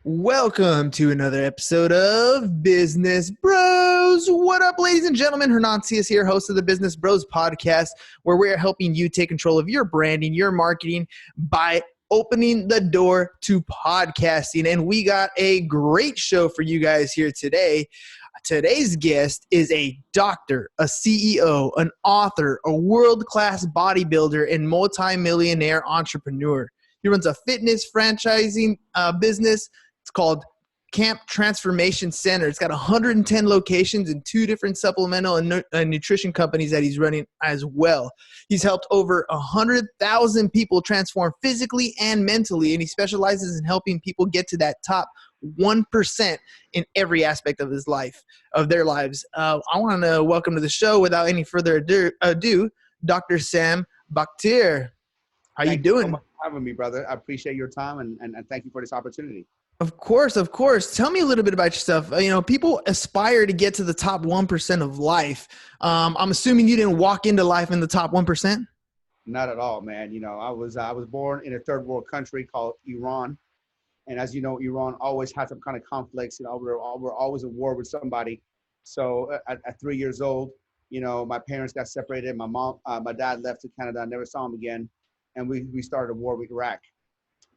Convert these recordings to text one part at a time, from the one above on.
Welcome to another episode of Business Bros. What up, ladies and gentlemen? Hernancius here, host of the Business Bros podcast, where we are helping you take control of your branding, your marketing by opening the door to podcasting. And we got a great show for you guys here today. Today's guest is a doctor, a CEO, an author, a world-class bodybuilder, and multi-millionaire entrepreneur. He runs a fitness franchising business. It's called Camp Transformation Center. It's got 110 locations and 2 different supplemental and nutrition companies that he's running as well. He's helped over 100,000 people transform physically and mentally, and he specializes in helping people get to that top 1% in every aspect of his life, of their lives. I want to welcome to the show, without any further ado, Dr. Sam Bakhtiar. How you doing? Thank you so much for having me, brother. I appreciate your time and thank you for this opportunity. Of course, of course. Tell me a little bit about yourself. People aspire to get to the top 1% of life. I'm assuming you didn't walk into life in the top 1%? Not at all, man. I was born in a third world country called Iran. And as you know, Iran always had some kind of conflicts. We're always at war with somebody. So at 3 years old, my parents got separated. My dad left to Canada. I never saw him again. And we started a war with Iraq.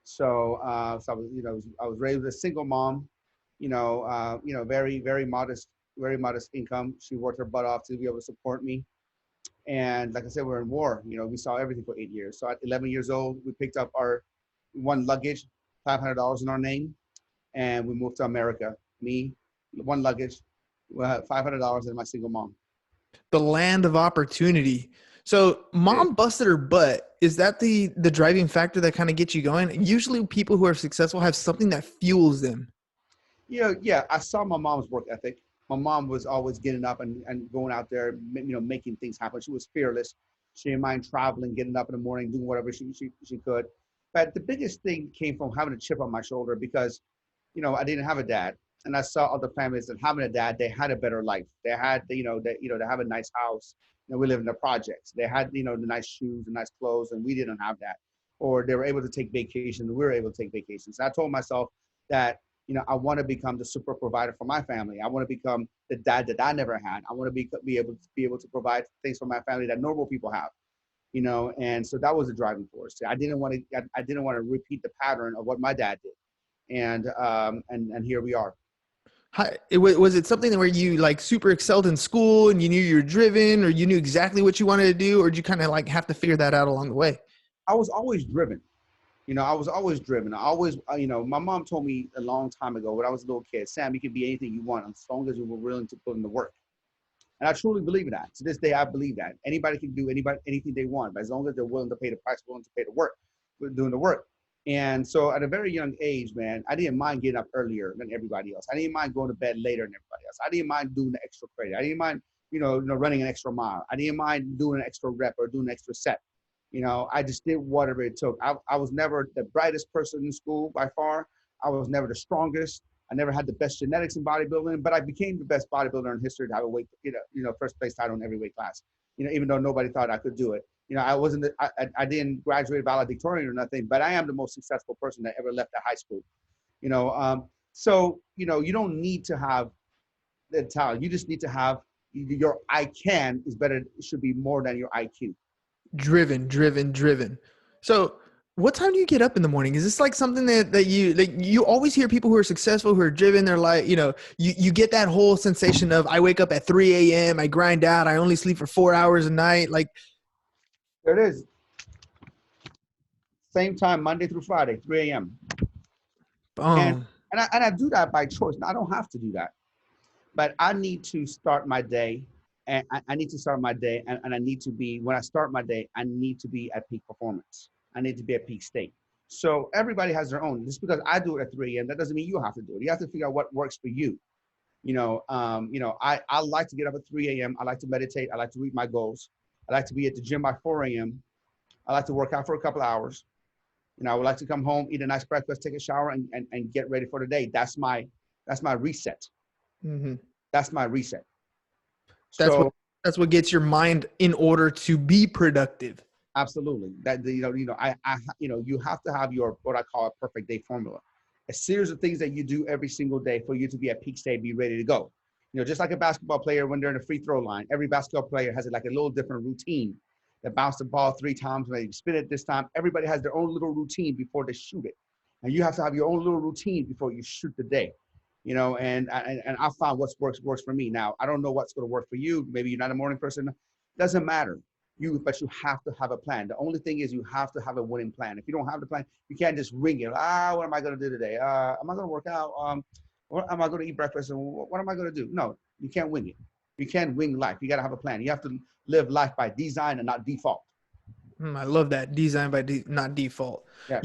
So I was raised with a single mom, very modest income. She worked her butt off to be able to support me. And like I said, we're in war. We saw everything for 8 years. So at 11 years old, we picked up our one luggage, $500 in our name, and we moved to America. Me, one luggage, $500, and my single mom. The land of opportunity. So mom busted her butt. Is that the driving factor that kind of gets you going? Usually people who are successful have something that fuels them. Yeah. I saw my mom's work ethic. My mom was always getting up and going out there, making things happen. She was fearless. She didn't mind traveling, getting up in the morning, doing whatever she could. But the biggest thing came from having a chip on my shoulder because, I didn't have a dad. And I saw other families that having a dad, they had a better life. They had, they have a nice house. We live in the projects. They had, the nice shoes and nice clothes, and we didn't have that. Or they were able to take vacations, and we were able to take vacations. So I told myself that, I want to become the super provider for my family. I want to become the dad that I never had. I want to be able to provide things for my family that normal people have. And so that was the driving force. I didn't want to repeat the pattern of what my dad did, and here we are. Was it something where you super excelled in school and you knew you were driven, or you knew exactly what you wanted to do, or did you kind of have to figure that out along the way? I was always driven. I was always driven. My mom told me a long time ago when I was a little kid, Sam, you can be anything you want as long as you were willing to put in the work. And I truly believe in that. To this day, I believe that. Anybody can do anything they want, but as long as they're willing to pay the price, willing to pay the work, doing the work. And so at a very young age, man, I didn't mind getting up earlier than everybody else. I didn't mind going to bed later than everybody else. I didn't mind doing the extra credit. I didn't mind, running an extra mile. I didn't mind doing an extra rep or doing an extra set. I just did whatever it took. I was never the brightest person in school by far. I was never the strongest. I never had the best genetics in bodybuilding, but I became the best bodybuilder in history to have a weight, first place title in every weight class. Even though nobody thought I could do it. I didn't graduate valedictorian or nothing, but I am the most successful person that ever left high school. So you don't need to have the talent. You just need to have your I can is better. It should be more than your IQ. Driven. So what time do you get up in the morning? Is this something that you always hear people who are successful, who are driven? They're like, you get that whole sensation of, I wake up at 3 a.m. I grind out. I only sleep for 4 hours a night. There it is. Same time, Monday through Friday, 3 a.m. And I do that by choice. Now, I don't have to do that, but I need to start my day, and I need to start my day, and I need to be, when I start my day, I need to be at peak performance. I need to be at peak state. So everybody has their own. Just because I do it at 3 a.m., that doesn't mean you have to do it. You have to figure out what works for you. I like to get up at 3 a.m. I like to meditate. I like to read my goals. I like to be at the gym by 4 a.m. I like to work out for a couple of hours. I would like to come home, eat a nice breakfast, take a shower, and get ready for the day. That's my reset. Mm-hmm. That's my reset. That's what gets your mind in order to be productive. Absolutely. That you have to have your what I call a perfect day formula. a series of things that you do every single day for you to be at peak state, be ready to go. You know, just like a basketball player when they're in the free throw line, every basketball player has like a little different routine. They bounce the ball 3 times, when they spin it this time. Everybody has their own little routine before they shoot it. And you have to have your own little routine before you shoot the day. You know, and I found what works for me. Now, I don't know what's going to work for you. Maybe you're not a morning person. Doesn't matter. But you have to have a plan. The only thing is you have to have a winning plan. If you don't have the plan, you can't just wing it. What am I going to do today? Am I going to work out? What am I going to eat breakfast? And what am I going to do? No, you can't wing it. You can't wing life. You got to have a plan. You have to live life by design and not default. I love that. Design by not default. Yeah.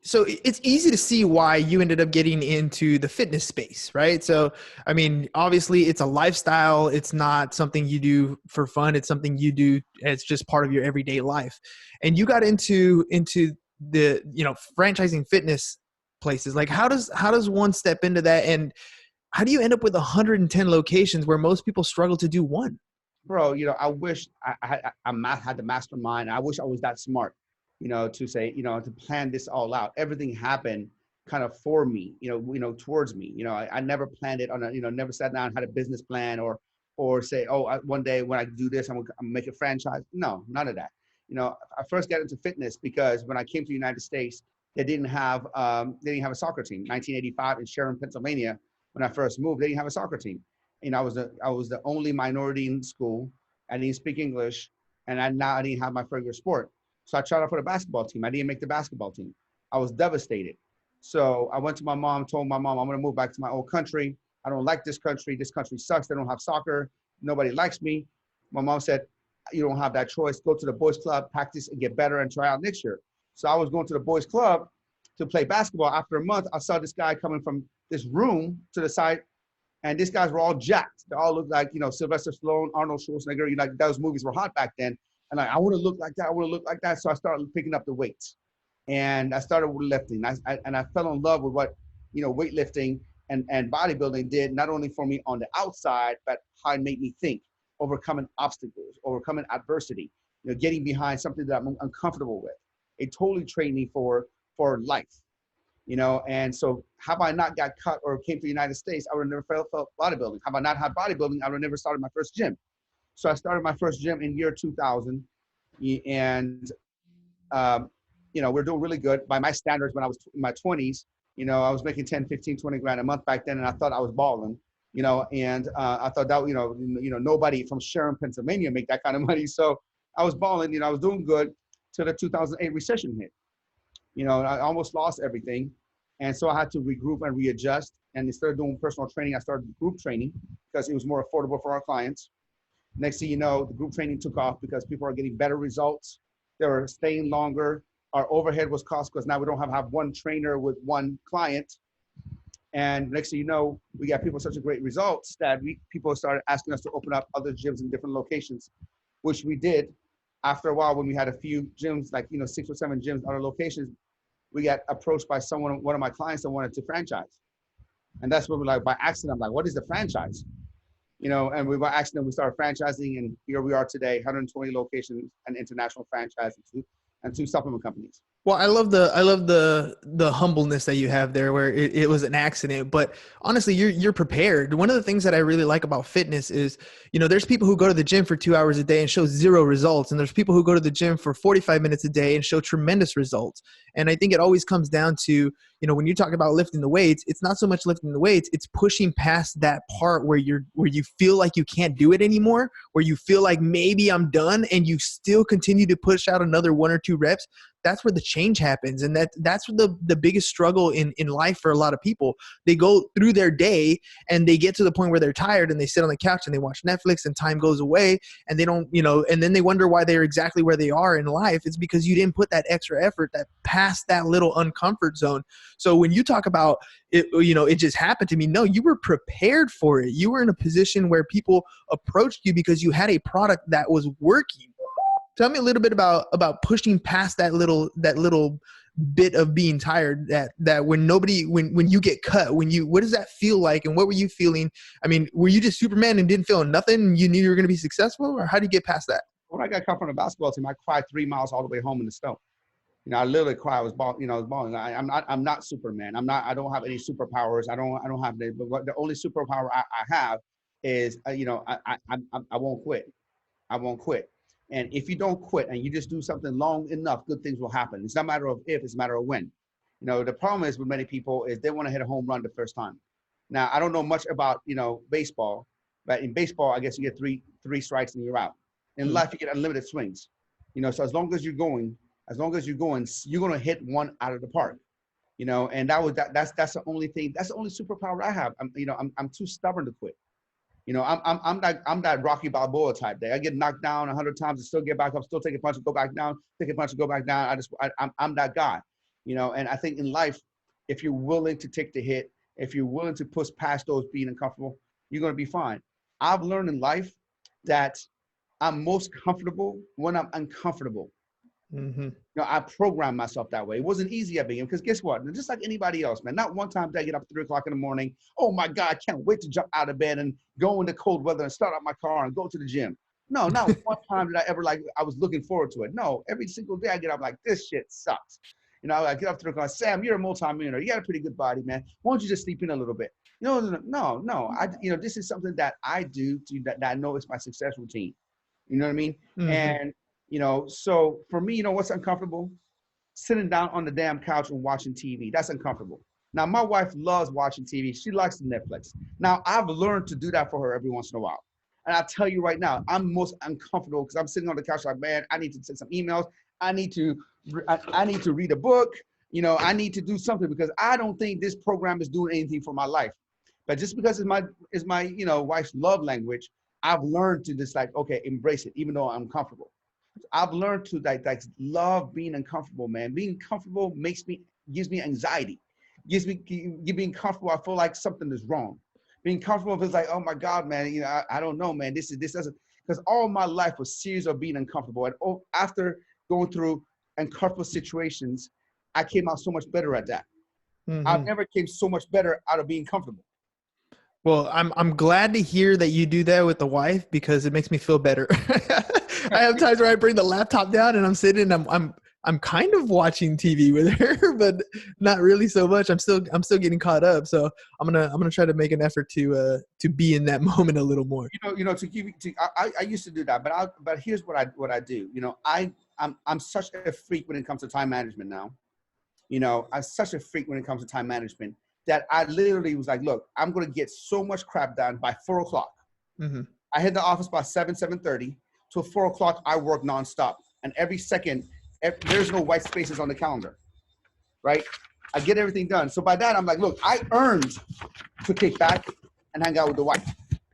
So it's easy to see why you ended up getting into the fitness space, right? So, I mean, obviously it's a lifestyle. It's not something you do for fun. It's something you do. It's just part of your everyday life. And you got into the, you know, franchising fitness places. Like how does one step into that? And how do you end up with 110 locations where most people struggle to do one? Bro, you know, I wish I had the mastermind. I wish I was that smart, you know, to say, you know, to plan this all out. Everything happened kind of for me, you know, towards me. You know, I never planned it on a, you know, never sat down and had a business plan or say, oh, one day when I do this, I'm gonna make a franchise. No, none of that. You know, I first got into fitness because when I came to the United States, they didn't have a soccer team. 1985 in Sharon, Pennsylvania, when I first moved, they didn't have a soccer team. You know, I was the only minority in school. I didn't speak English, and I didn't have my favorite sport. So I tried out for the basketball team. I didn't make the basketball team. I was devastated. So I went to my mom, told my mom, I'm going to move back to my old country. I don't like this country. This country sucks. They don't have soccer. Nobody likes me. My mom said, you don't have that choice. Go to the boys club, practice and get better and try out next year. So I was going to the boys club to play basketball. After a month, I saw this guy coming from this room to the side. And these guys were all jacked. They all looked like, you know, Sylvester Stallone, Arnold Schwarzenegger. You know, like those movies were hot back then. And like, I want to look like that. I want to look like that. So I started picking up the weights, and I started lifting. I fell in love with what, you know, weightlifting and bodybuilding did, not only for me on the outside, but how it made me think, overcoming obstacles, overcoming adversity, you know, getting behind something that I'm uncomfortable with. It totally trained me for life. You know, and so have I not got cut or came to the United States, I would have never felt bodybuilding. Have I not had bodybuilding, I would have never started my first gym. So I started my first gym in year 2000. And, you know, we're doing really good by my standards. When I was in my 20s, you know, I was making 10, 15, 20 grand a month back then. And I thought I was balling, you know, and I thought that, you know, nobody from Sharon, Pennsylvania make that kind of money. So I was balling, you know, I was doing good till the 2008 recession hit. You know, I almost lost everything. And so I had to regroup and readjust. And instead of doing personal training, I started group training because it was more affordable for our clients. Next thing you know, the group training took off because people are getting better results. They were staying longer. Our overhead was cost because now we don't have one trainer with one client. And next thing you know, we got people such a great results that people started asking us to open up other gyms in different locations, which we did. After a while, when we had a few gyms, like, you know, 6 or 7 gyms, other locations, we got approached by one of my clients that wanted to franchise. And that's what we're like, by accident, I'm like, what is the franchise? You know, and by accident, we started franchising, and here we are today, 120 locations, an international franchise, and 2 supplement companies. Well, I love the humbleness that you have there, where it was an accident, but honestly, you're prepared. One of the things that I really like about fitness is, you know, there's people who go to the gym for 2 hours a day and show 0 results. And there's people who go to the gym for 45 minutes a day and show tremendous results. And I think it always comes down to, you know, when you talk about lifting the weights, it's not so much lifting the weights, it's pushing past that part where you feel like you can't do it anymore, where you feel like maybe I'm done, and you still continue to push out another 1 or 2 reps. That's where the change happens. And that's the biggest struggle in life for a lot of people. They go through their day and they get to the point where they're tired and they sit on the couch and they watch Netflix, and time goes away, and they don't, you know, and then they wonder why they're exactly where they are in life. It's because you didn't put that extra effort, that past that little uncomfort zone. So when you talk about it, you know, it just happened to me. No, you were prepared for it. You were in a position where people approached you because you had a product that was working. Tell me a little bit about pushing past that little bit of being tired, that when you get cut, what does that feel like, and what were you feeling? I mean, were you just Superman and didn't feel nothing? You knew you were going to be successful, or how do you get past that? When I got cut from the basketball team, I cried 3 miles all the way home in the snow. You know, I literally cried. I was bawling. You know, I was bawling. I'm not Superman. I don't have any superpowers. I don't have any. But the only superpower I have is, I won't quit. I won't quit. And if you don't quit and you just do something long enough, good things will happen. It's not a matter of if, it's a matter of when. You know, the problem is with many people is they want to hit a home run the first time. Now, I don't know much about, baseball, but in baseball, I guess you get three strikes and you're out. In life, you get unlimited swings. You know, so as long as you're going, you're going to hit one out of the park. You know, and that's the only thing. That's the only superpower I have. I'm too stubborn to quit. You know, I'm that Rocky Balboa type day. I get knocked down 100 times and still get back up, still take a punch and go back down, take a punch and go back down. I'm that guy. You know, and I think in life, if you're willing to take the hit, if you're willing to push past those being uncomfortable, you're going to be fine. I've learned in life that I'm most comfortable when I'm uncomfortable. Mm-hmm. You know, I programmed myself that way. It wasn't easy at the beginning because guess what? Just like anybody else, man, not one time did I get up at 3 o'clock in the morning. Oh my God, I can't wait to jump out of bed and go in the cold weather and start up my car and go to the gym. No, not one time did I ever I was looking forward to it. No, every single day I get up like, this shit sucks. You know, I get up to the car, Sam, you're a multi-millionaire. You got a pretty good body, man. Why don't you just sleep in a little bit? No. This is something that I do that I know is my success routine. You know what I mean? Mm-hmm. And, so for me, what's uncomfortable? Sitting down on the damn couch and watching TV. That's uncomfortable. Now, my wife loves watching TV. She likes Netflix. Now, I've learned to do that for her every once in a while. And I'll tell you right now, I'm most uncomfortable because I'm sitting on the couch like, man, I need to send some emails. I need to read a book. I need to do something because I don't think this program is doing anything for my life. But just because it's my wife's love language, I've learned to just okay, embrace it, even though I'm comfortable. I've learned to love being uncomfortable, man. Being comfortable gives me anxiety. Being comfortable, I feel like something is wrong. Being comfortable feels like, oh my God, man, I don't know, man. This doesn't, because all my life was series of being uncomfortable. And after going through uncomfortable situations, I came out so much better at that. Mm-hmm. I've never came so much better out of being comfortable. Well, I'm glad to hear that you do that with the wife because it makes me feel better. I have times where I bring the laptop down and I'm sitting and I'm kind of watching TV with her, but not really so much. I'm still getting caught up. So I'm gonna try to make an effort to be in that moment a little more. I used to do that, but here's what I do. I'm such a freak when it comes to time management now. I'm such a freak when it comes to time management that I literally was like, look, I'm going to get so much crap done by 4 o'clock. Mm-hmm. I hit the office by 7:30 till 4 o'clock. I work nonstop. And every second, there's no white spaces on the calendar, right? I get everything done. So by that, I'm like, look, I earned to kick back and hang out with the wife.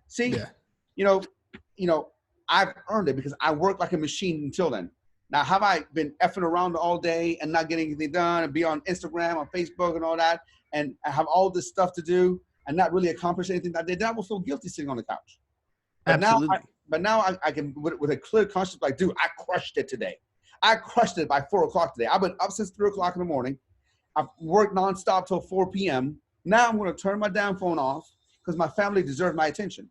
See, yeah. I've earned it because I work like a machine until then. Now, have I been effing around all day and not getting anything done and be on Instagram, on Facebook and all that, and I have all this stuff to do and not really accomplish anything that I did, then I will feel guilty sitting on the couch. But Absolutely. now I can, with a clear conscience, like, dude, I crushed it today. I crushed it by 4 o'clock today. I've been up since 3 o'clock in the morning. I've worked nonstop till 4 p.m. Now I'm going to turn my damn phone off because my family deserves my attention.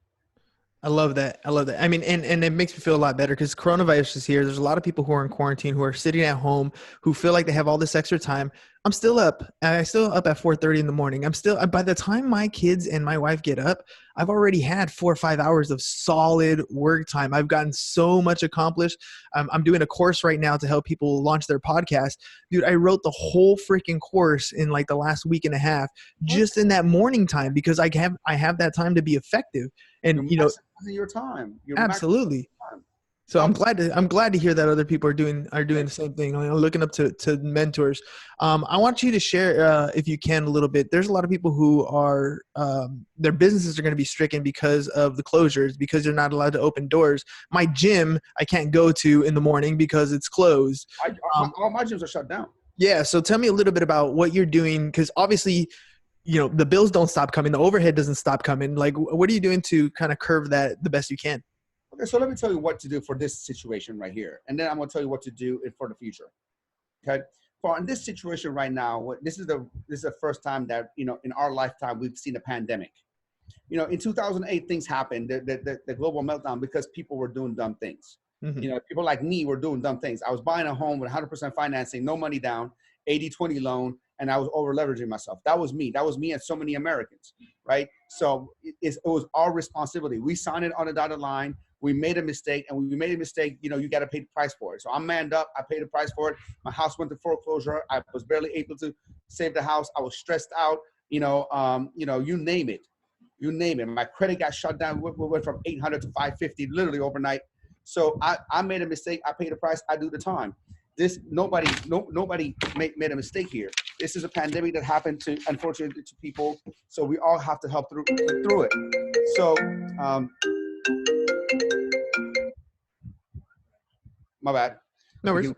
I love that. I mean, and it makes me feel a lot better because coronavirus is here. There's a lot of people who are in quarantine, who are sitting at home, who feel like they have all this extra time. I'm still up. I'm still up at 4:30 in the morning. By the time my kids and my wife get up, I've already had 4 or 5 hours of solid work time. I've gotten so much accomplished. I'm doing a course right now to help people launch their podcast. Dude, I wrote the whole freaking course in like the last week and a half, just in that morning time because I have that time to be effective. And your time. Absolutely. So I'm glad to hear that other people are doing the same thing. I'm looking up to mentors. I want you to share, if you can, a little bit. There's a lot of people who are their businesses are going to be stricken because of the closures, because they're not allowed to open doors. My gym I can't go to in the morning because it's closed. All my gyms are shut down. Yeah. So tell me a little bit about what you're doing, because obviously, the bills don't stop coming. The overhead doesn't stop coming. Like, what are you doing to kind of curve that the best you can? Okay, so let me tell you what to do for this situation right here. And then I'm going to tell you what to do for the future. Okay. For in this situation right now, this is the first time that, in our lifetime, we've seen a pandemic. In 2008, things happened, the global meltdown, because people were doing dumb things. Mhm. People like me were doing dumb things. I was buying a home with 100% financing, no money down, 80-20 loan, and I was over leveraging myself. That was me. That was me and so many Americans, right? So it was our responsibility. We signed it on a dotted line. We made a mistake, and when we made a mistake, you got to pay the price for it. So I'm manned up. I paid the price for it. My house went to foreclosure. I was barely able to save the house. I was stressed out. You name it. You name it. My credit got shut down. We went from 800 to 550 literally overnight. So I made a mistake. I paid the price. I do the time. Nobody made a mistake here. This is a pandemic that happened unfortunately to people. So we all have to help through it. So my bad. No worries.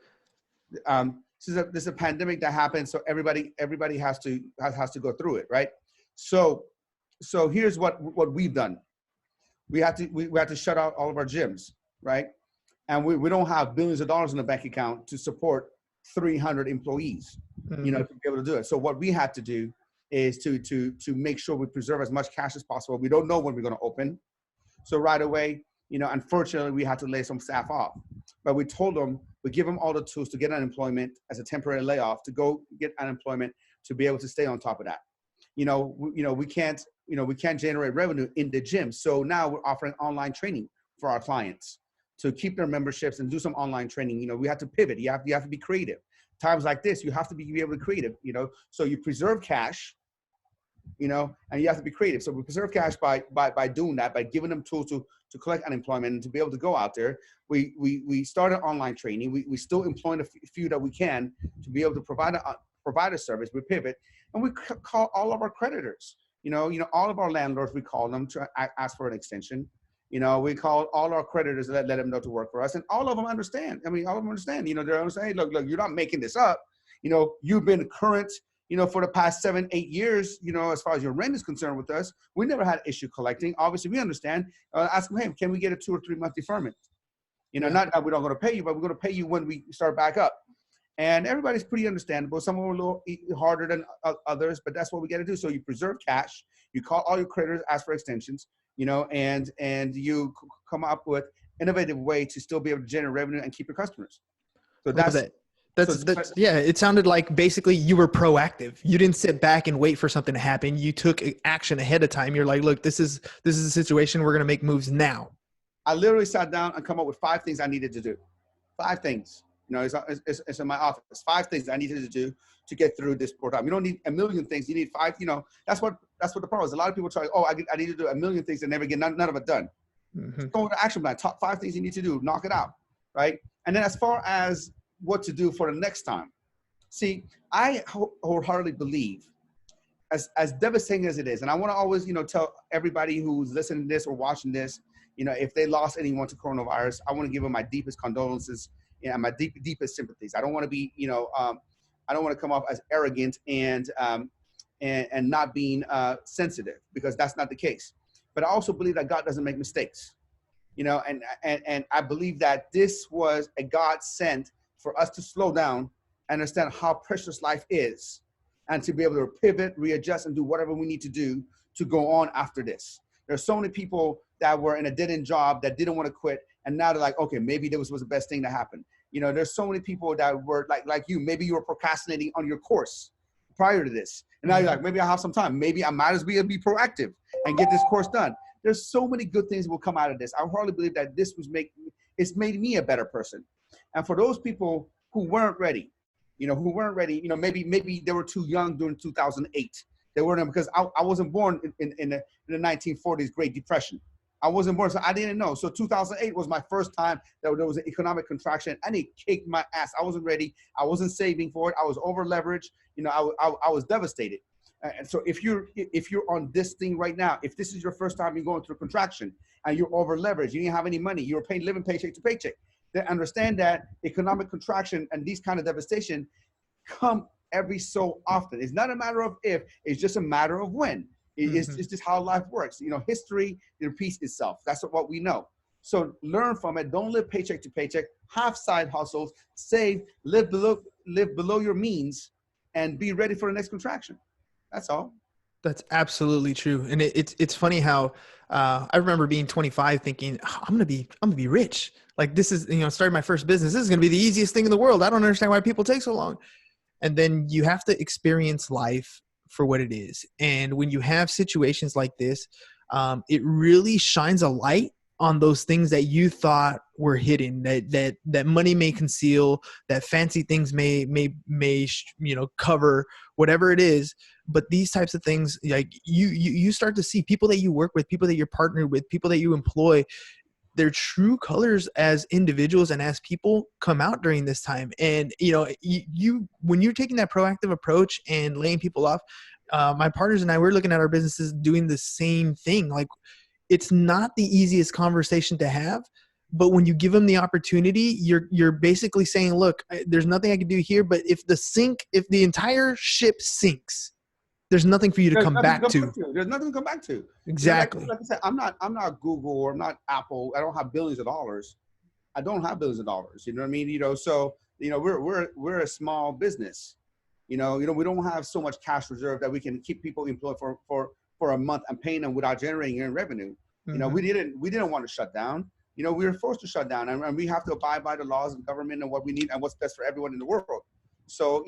This is a pandemic that happened. So everybody has to go through it, right? So here's what we've done. We had to shut out all of our gyms, right? And we don't have billions of dollars in the bank account to support 300 employees, to be able to do it. So what we had to do is to make sure we preserve as much cash as possible. We don't know when we're going to open. So right away, unfortunately, we had to lay some staff off. But we told them, we give them all the tools to get unemployment as a temporary layoff, to go get unemployment, to be able to stay on top of that. We can't generate revenue in the gym. So now we're offering online training for our clients to keep their memberships and do some online training. We have to pivot. You have to be creative. Times like this, you have to be able to be creative, so you preserve cash, and you have to be creative. So we preserve cash by doing that, by giving them tools to collect unemployment and to be able to go out there. We started online training. We still employ a few that we can to be able to provide a service. We pivot, and we call all of our creditors. All of our landlords, we call them to ask for an extension. We call all our creditors, let them know to work for us, and all of them understand. All of them understand. They're saying, hey, look, you're not making this up. You've been current, for the past 7-8 years, as far as your rent is concerned with us. We never had issue collecting. Obviously, we understand. Ask them, hey, can we get a 2 or 3 month deferment? Not that we're not going to pay you, but we're going to pay you when we start back up. And everybody's pretty understandable. Some are a little harder than others, but that's what we got to do. So you preserve cash. You call all your creditors, ask for extensions, and you come up with innovative way to still be able to generate revenue and keep your customers. So that's yeah. It sounded like basically you were proactive. You didn't sit back and wait for something to happen. You took action ahead of time. You're like, look, this is a situation. We're going to make moves now. I literally sat down and come up with 5 things I needed to do. 5 things. It's in my office. 5 things I needed to do to get through this poor time. You don't need a million things. You need 5. That's what the problem is. A lot of people try. Oh, I need to do a million things and never get none of it done. Go with the action plan. Top 5 things you need to do. Knock it out, right? And then as far as what to do for the next time, see, I wholeheartedly believe, as devastating as it is, and I want to always tell everybody who's listening to this or watching this, if they lost anyone to coronavirus, I want to give them my deepest condolences. My deepest sympathies. I don't want to be, I don't want to come off as arrogant and not being sensitive, because that's not the case. But I also believe that God doesn't make mistakes, and I believe that this was a God sent for us to slow down, understand how precious life is, and to be able to pivot, readjust, and do whatever we need to do to go on after this. There's so many people that were in a dead-end job that didn't want to quit, and now they're like, okay, maybe this was the best thing that happened. There's so many people that were like you. Maybe you were procrastinating on your course prior to this, and now you're like, maybe I have some time. Maybe I might as well be proactive and get this course done. There's so many good things that will come out of this. I hardly believe that it's made me a better person. And for those people who weren't ready, maybe they were too young during 2008. They weren't, because I wasn't born in the 1940s Great Depression. I wasn't born, so I didn't know. So 2008 was my first time that there was an economic contraction, and it kicked my ass. I wasn't ready. I wasn't saving for it. I was over leveraged. I was devastated. And so if you're on this thing right now, if this is your first time you're going through contraction and you're over leveraged, you didn't have any money, you were living paycheck to paycheck, then understand that economic contraction and these kind of devastation come every so often. It's not a matter of if, it's just a matter of when. It's just how life works. History repeats itself. That's what we know. So learn from it. Don't live paycheck to paycheck. Have side hustles. Save. Live below your means, and be ready for the next contraction. That's all. That's absolutely true. And it's funny how I remember being 25 thinking, "Oh, I'm gonna be rich. Like this is, starting my first business. This is gonna be the easiest thing in the world. I don't understand why people take so long." And then you have to experience life for what it is. And when you have situations like this, it really shines a light on those things that you thought were hidden, that money may conceal, that fancy things may cover, whatever it is. But these types of things, like you start to see people that you work with, people that you're partnered with, people that you employ, their true colors as individuals and as people come out during this time. And you when you're taking that proactive approach and laying people off, my partners and I, we're looking at our businesses doing the same thing. Like, it's not the easiest conversation to have, but when you give them the opportunity, you're basically saying, look, there's nothing I can do here, but if the entire ship sinks, there's nothing for you to There's come nothing back to come to. back to. There's nothing to come back to. Exactly. Like I said, I'm not Google, or I'm not Apple. I don't have billions of dollars. I don't have billions of dollars. You know what I mean? So we're a small business. We don't have so much cash reserve that we can keep people employed for a month and paying them without generating any revenue. Mm-hmm. We didn't want to shut down. We were forced to shut down, and we have to abide by the laws of government and what we need and what's best for everyone in the world. So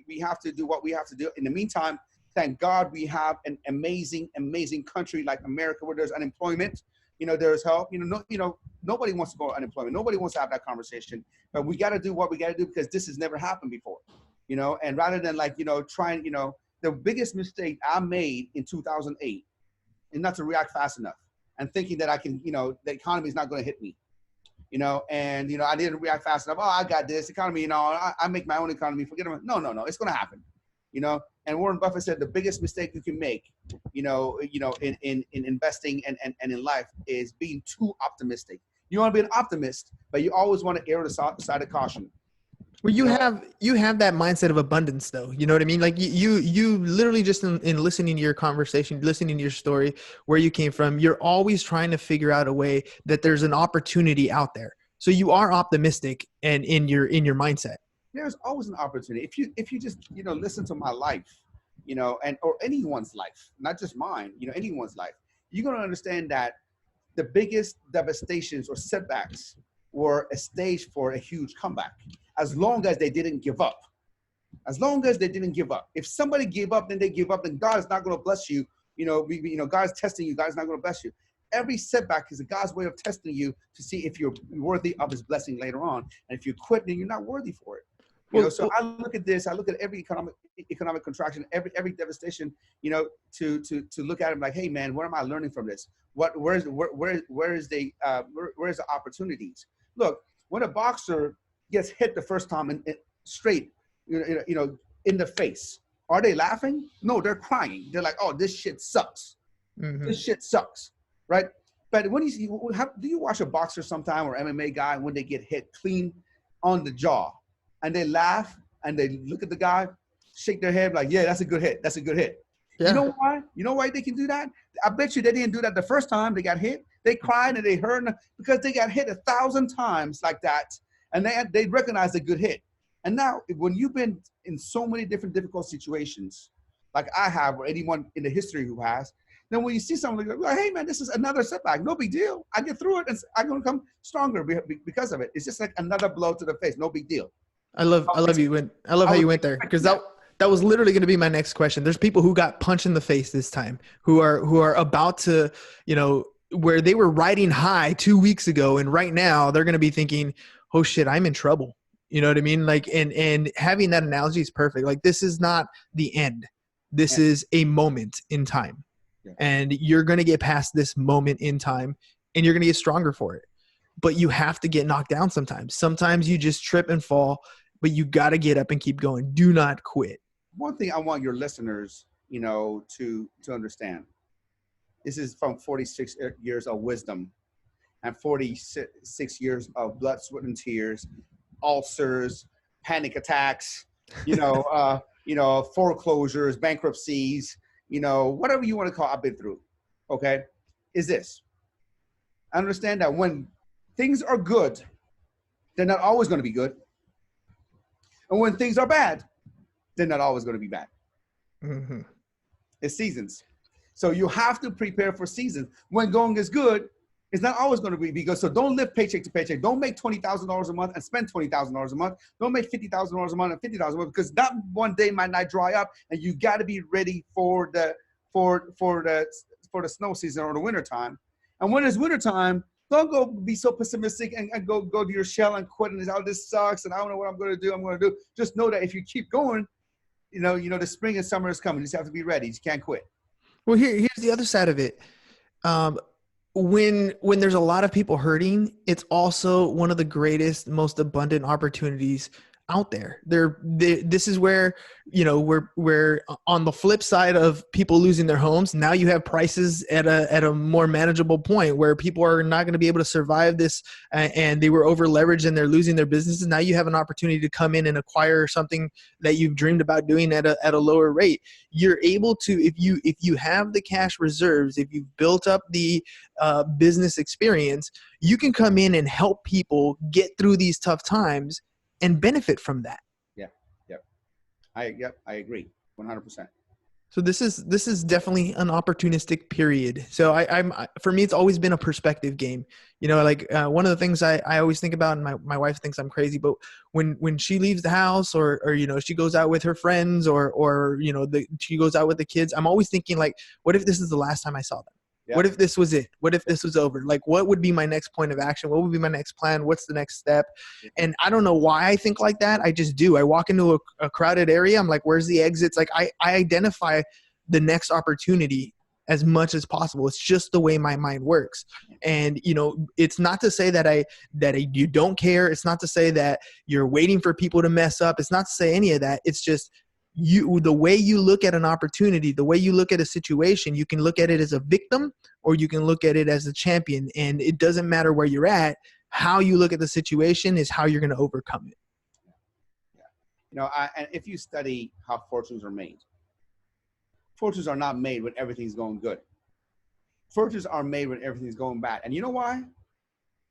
we have to do what we have to do. In the meantime, thank God we have an amazing country like America, where there's unemployment. There's help. Nobody wants to go unemployment. Nobody wants to have that conversation. But we got to do what we got to do, because this has never happened before. And rather than trying, the biggest mistake I made in 2008 is not to react fast enough and thinking that I can, the economy is not going to hit me. I didn't react fast enough. Oh, I got this economy. I make my own economy. Forget it. No, it's going to happen. And Warren Buffett said the biggest mistake you can make, in investing and in life is being too optimistic. You want to be an optimist, but you always want to err on the side of caution. Well, you have that mindset of abundance, though. You know what I mean? Like you literally just in listening to your conversation, listening to your story, where you came from, you're always trying to figure out a way that there's an opportunity out there. So you are optimistic and in your mindset. There's always an opportunity. If you just, listen to my life, or anyone's life, not just mine, anyone's life, you're going to understand that the biggest devastations or setbacks were a stage for a huge comeback. As long as they didn't give up. If somebody gave up, then they give up, then God is not going to bless you. God is testing you. God is not going to bless you. Every setback is God's way of testing you to see if you're worthy of his blessing later on. And if you quit, then you're not worthy for it. So I look at this, I look at every economic contraction, every devastation, to look at it like, hey man, what am I learning from this? Where's the opportunities? Look, when a boxer gets hit the first time and straight, in the face, are they laughing? No, they're crying. They're like, oh, this shit sucks. Mm-hmm. This shit sucks, right? But do you watch a boxer sometime or MMA guy when they get hit clean on the jaw and they laugh and they look at the guy, shake their head like, yeah, that's a good hit. That's a good hit. Yeah. You know why? You know why they can do that? I bet you they didn't do that the first time they got hit. They cried and they hurt because they got hit 1,000 times like that. And they recognize a good hit. And now when you've been in so many different difficult situations, like I have, or anyone in the history who has, then when you see something like, hey man, this is another setback, no big deal. I get through it and I'm going to come stronger because of it. It's just like another blow to the face, no big deal. I love how you went there, because that was literally going to be my next question. There's people who got punched in the face this time, who are about to, where they were riding high 2 weeks ago, and right now they're going to be thinking, oh shit, I'm in trouble. You know what I mean? Like, and having that analogy is perfect. Like, this is not the end. This is a moment in time. Yeah. And you're going to get past this moment in time and you're going to get stronger for it. But you have to get knocked down sometimes. Sometimes you just trip and fall, but you got to get up and keep going. Do not quit. One thing I want your listeners, to understand. This is from 46 years of wisdom and 46 years of blood, sweat, and tears, ulcers, panic attacks, foreclosures, bankruptcies, whatever you want to call it, I've been through. Okay. Is this. I understand that when things are good, they're not always going to be good. And when things are bad, they're not always going to be bad. Mm-hmm. It's seasons. So you have to prepare for seasons. When going is good, it's not always going to be good. So don't live paycheck to paycheck. Don't make $20,000 a month and spend $20,000 a month. Don't make $50,000 a month and $50,000 a month, because that one day might not dry up, and you got to be ready for the snow season or the winter time. And when it's winter time, don't go be so pessimistic and go to your shell and quit and oh, this sucks and I don't know what I'm going to do. Just know that if you keep going, the spring and summer is coming. You just have to be ready. You can't quit. Well, here's the other side of it. When there's a lot of people hurting, it's also one of the greatest, most abundant opportunities out there. This is where, we're on the flip side of people losing their homes. Now you have prices at a more manageable point where people are not going to be able to survive this, and they were over leveraged and they're losing their businesses. Now you have an opportunity to come in and acquire something that you've dreamed about doing at a lower rate. You're able to, if you have the cash reserves, if you've built up the business experience, you can come in and help people get through these tough times and benefit from that. I agree 100%. So this is definitely an opportunistic period. So for me, it's always been a perspective game. One of the things I always think about, and my wife thinks I'm crazy, but when she leaves the house or she goes out with her friends or she goes out with the kids, I'm always thinking like, what if this is the last time I saw them? Yeah. What if this was it? What if this was over? Like, what would be my next point of action? What would be my next plan? What's the next step? And I don't know why I think like that. I just do. I walk into a crowded area. I'm like, where's the exits? Like I identify the next opportunity as much as possible. It's just the way my mind works. And, it's not to say that you don't care. It's not to say that you're waiting for people to mess up. It's not to say any of that. It's just, the way you look at an opportunity, the way you look at a situation, you can look at it as a victim or you can look at it as a champion. And it doesn't matter where you're at. How you look at the situation is how you're going to overcome it. Yeah. And if you study how fortunes are made, fortunes are not made when everything's going good. Fortunes are made when everything's going bad. And you know why?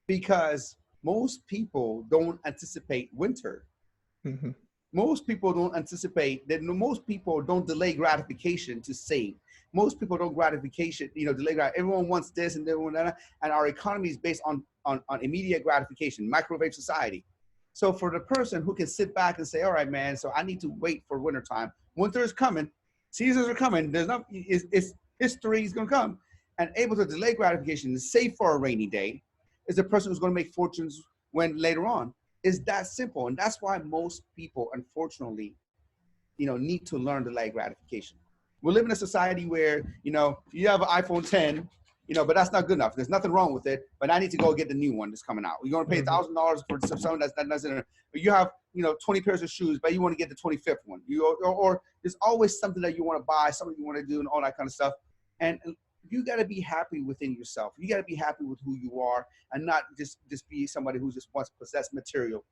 Because most people don't anticipate winter. Mm-hmm. Most people don't anticipate that. Most people don't delay gratification to save. Most people don't delay gratification. Everyone wants this and everyone that, and our economy is based on immediate gratification, microwave society. So for the person who can sit back and say, all right, man, so I need to wait for winter time. Winter is coming. Seasons are coming. History is going to come. And able to delay gratification and save for a rainy day is the person who's going to make fortunes when later on. It's that simple. And that's why most people, unfortunately, need to learn delay gratification. We live in a society where, you have an iPhone 10, but that's not good enough. There's nothing wrong with it, but I need to go get the new one that's coming out. You're going to pay $1,000 for something that's not. You have, 20 pairs of shoes, but you want to get the 25th one. Or there's always something that you want to buy, something you want to do, and all that kind of stuff. And you got to be happy within yourself. You got to be happy with who you are and not just be somebody who just wants to possess material.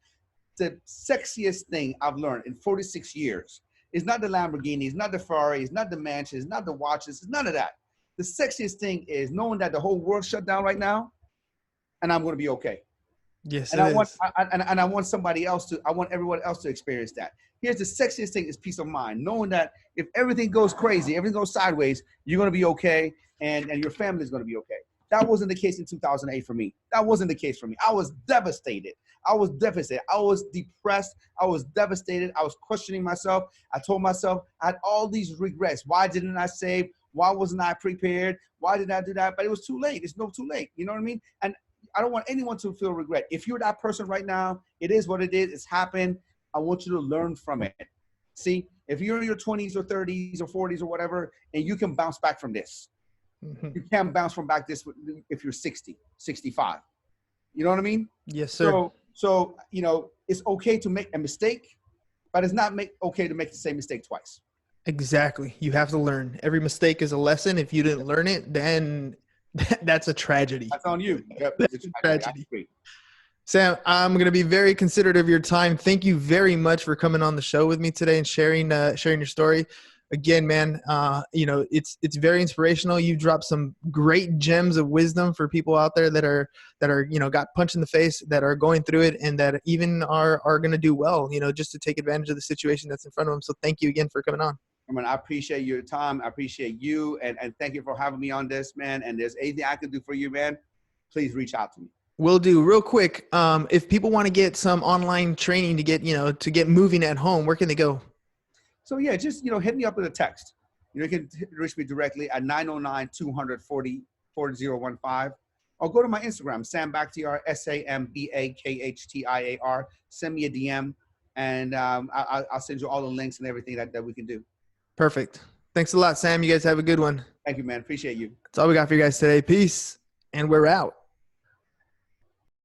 The sexiest thing I've learned in 46 years is not the Lamborghinis, not the Ferraris, not the mansions, not the watches. It's none of that. The sexiest thing is knowing that the whole world shut down right now and I'm going to be okay. Yes, and I want everyone else to experience that. Here's the sexiest thing is peace of mind. Knowing that if everything goes crazy, everything goes sideways, you're going to be okay. And your family is going to be okay. That wasn't the case in 2008 for me. That wasn't the case for me. I was devastated. I was depressed. I was devastated. I was questioning myself. I told myself I had all these regrets. Why didn't I save? Why wasn't I prepared? Why did I do that? But it was too late. It's no too late. You know what I mean? And I don't want anyone to feel regret. If you're that person right now, it is what it is. It's happened. I want you to learn from it. See, if you're in your 20s or 30s or 40s or whatever, and you can bounce back from this. Mm-hmm. You can't bounce from back this if you're 60, 65. You know what I mean? Yes, sir. So it's okay to make a mistake, but it's not okay to make the same mistake twice. Exactly. You have to learn. Every mistake is a lesson. If you didn't learn it, then that's a tragedy. That's on you. Yep. That's a tragedy. Sam, I'm going to be very considerate of your time. Thank you very much for coming on the show with me today and sharing your story. Again, man, it's very inspirational. You dropped some great gems of wisdom for people out there that are got punched in the face, that are going through it, and that even are going to do well, just to take advantage of the situation that's in front of them. So thank you again for coming on. I mean, I appreciate your time. I appreciate you. And thank you for having me on this, man. And there's anything I can do for you, man, please reach out to me. Will do. Real quick, if people want to get some online training to get, to get moving at home, where can they go? So yeah, just, hit me up with a text. You can reach me directly at 909-240-4015, or go to my Instagram, Sam Bakhtiar, SAMBAKHTIAR. Send me a DM, and I'll send you all the links and everything that we can do. Perfect. Thanks a lot, Sam. You guys have a good one. Thank you, man. Appreciate you. That's all we got for you guys today. Peace. And we're out.